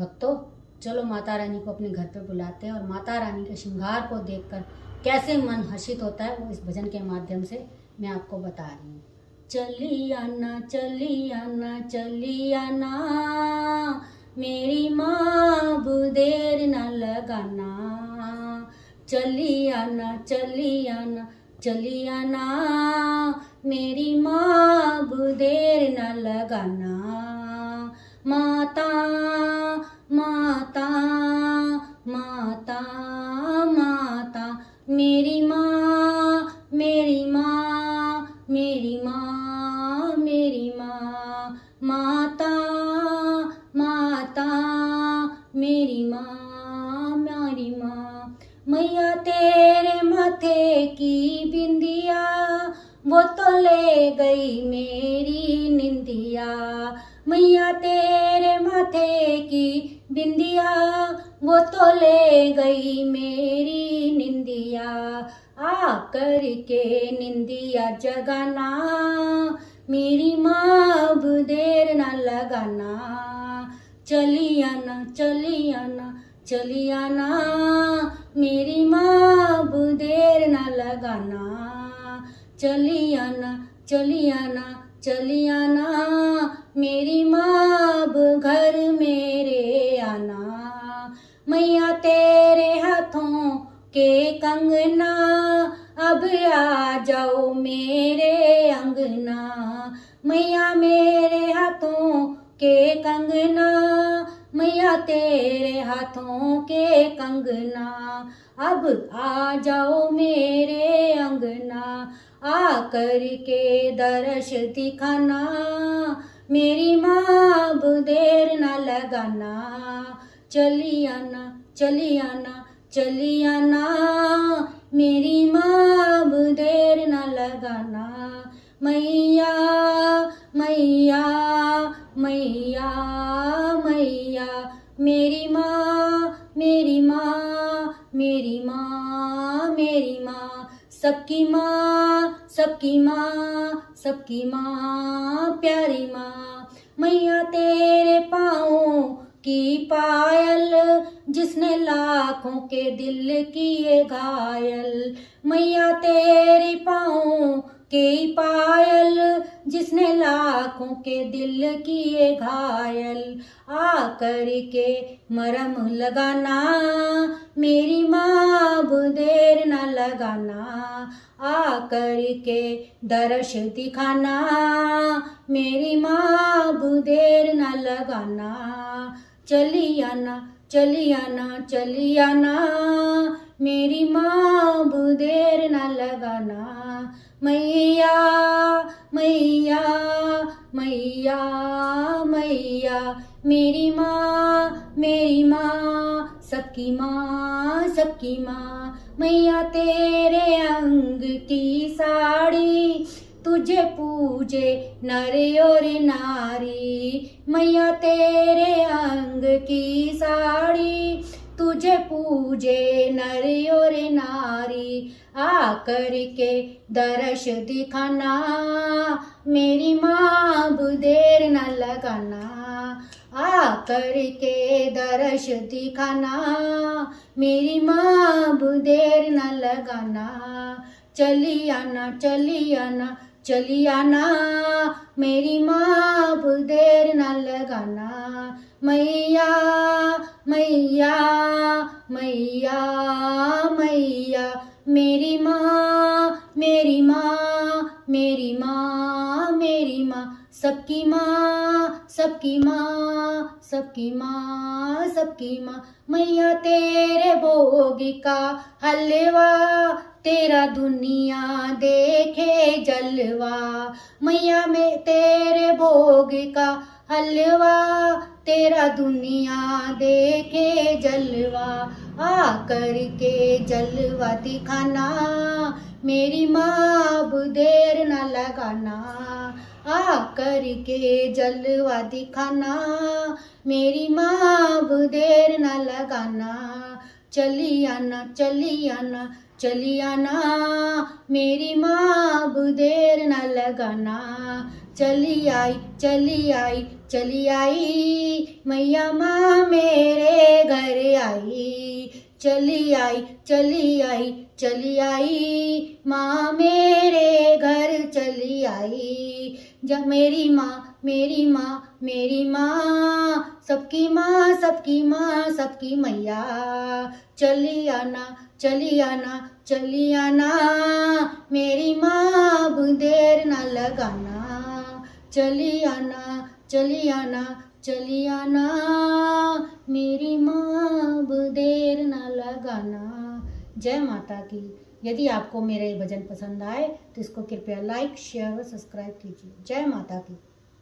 भक्तों, चलो माता रानी को अपने घर पे बुलाते हैं और माता रानी के श्रृंगार को देखकर कैसे मन हर्षित होता है वो इस भजन के माध्यम से मैं आपको बता रही हूँ। चली आना चली आना चली आना, मेरी माँ अब देर न लगाना। चली आना चली आना चली आना, मेरी माँ अब देर न लगाना। माता माता माता माता, मेरी माँ मेरी माँ मेरी माँ मेरी माँ। माता माता मेरी माँ मेरी माँ। मैया तेरे माथे की बिंदिया, वो तो ले गई मेरी निंदिया। मैया तेरे माथे की बिंदिया, वो तो ले गई मेरी निंदिया। आ कर के निंदिया जगाना, मेरी माँ अब देर न लगाना। चली आना चली आना चली आना, मेरी माँ अब देर न लगाना। चली आना चली आना चली आना, मेरी माँ अब घर मेरे आना। मैया तेरे हाथों के कंगना, अब आ जाओ मेरे अंगना। मैया मेरे हाथों के कंगना, मैया तेरे हाथों के कंगना, अब आ जाओ मेरे अंगना। आ कर के दर्श दिखाना, मेरी माँ अब देर न लगाना। चली आना चली आना चली आना, मेरी माँ अब देर न लगाना। मैया मैया मैया मैया, मेरी माँ मेरी माँ मेरी माँ मेरी माँ। सबकी माँ सबकी माँ सबकी माँ प्यारी माँ। मैया तेरे पाँवों की पायल, जिसने लाखों के दिल किए घायल। मैया तेरे पाँवों की पायल, जिसने लाखों के दिल किए घायल। आ कर के मरम लगाना, मेरी माँ अब देर न लगाना। आ कर के दर्श दिखाना, मेरी माँ अब देर न लगाना। चली आना चली आना चली आना, मेरी माँ अब देर न लगाना। मैया मैया मैया मैया, मेरी माँ सबकी माँ सबकी माँ। मैया तेरे अंग की साड़ी, तुझे पूजे नर और नारी। मैया तेरे अंग की साड़ी, तुझे पूजे नर और नारी। आ कर के दर्श दिखाना, मेरी माँ अब देर न लगाना। आ कर के दर्श दिखाना, मेरी माँ अब देर न लगाना। चली आना चली आना चली आना, मेरी माँ अब देर न लगाना। मैया मैया मैया मैया, मेरी माँ मेरी माँ मेरी माँ मेरी माँ। सबकी माँ सबकी माँ सबकी माँ सबकी माँ। मैया तेरे भोग का हलवा, तेरा दुनिया देखे जलवा। मैया में तेरे भोग का हलवा, तेरा दुनिया देखे जलवा। आ कर के जलवा दिखाना, मेरी माँ अब देर न लगाना। आ कर के जलवा दिखाना, मेरी माँ अब देर न लगाना। चली आना चली आना चली आना, मेरी माँ अब देर न लगाना। चली आई चली आई मैया माँ मेरे घर आई, चली आई चली आई चली आई माँ मेरे घर चली आई। जब मेरी माँ मेरी माँ मेरी माँ, सबकी माँ सबकी माँ सबकी मैया, चली आना चली आना चली आना मेरी माँ, अब देर न लगाना, चली आना चली आना चली आना मेरी माँ, अब देर न लगाना। जय माता की। यदि आपको मेरे भजन पसंद आए तो इसको कृपया लाइक शेयर और सब्सक्राइब कीजिए। जय माता की।